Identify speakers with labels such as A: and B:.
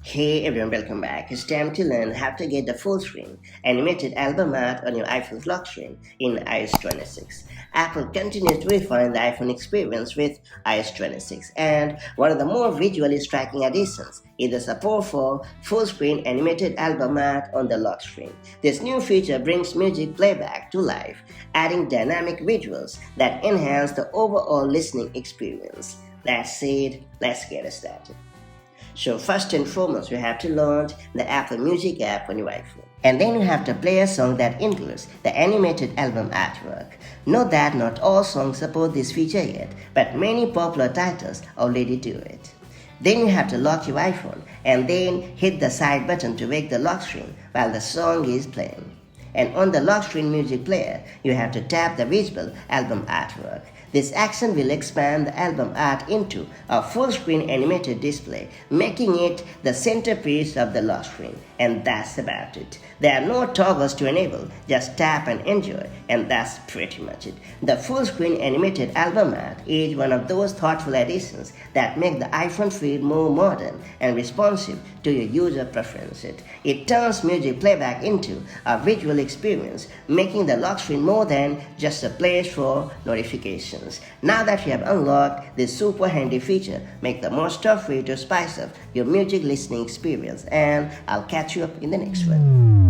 A: Hey everyone, welcome back. It's time to learn how to get the full screen animated album art on your iPhone's lock screen in iOS 26. Apple continues to refine the iPhone experience with iOS 26, and one of the more visually striking additions is the support for full screen animated album art on the lock screen. This new feature brings music playback to life, adding dynamic visuals that enhance the overall listening experience. That said, let's get started. So first and foremost, you have to launch the Apple Music app on your iPhone. And then you have to play a song that includes the animated album artwork. Note that not all songs support this feature yet, but many popular titles already do it. Then you have to lock your iPhone and then hit the side button to wake the lock screen while the song is playing. And on the lock screen music player, you have to tap the visible album artwork. This action will expand the album art into a full screen animated display, making it the centerpiece of the lock screen. And that's about it. There are no toggles to enable, just tap and enjoy, and that's pretty much it. The full screen animated album art is one of those thoughtful additions that make the iPhone feel more modern and responsive to your user preferences. It turns music playback into a visual experience, making the lock screen more than just a place for notifications. Now that you have unlocked this super handy feature, make the most of it to spice up your music listening experience, and I'll catch you up in the next one.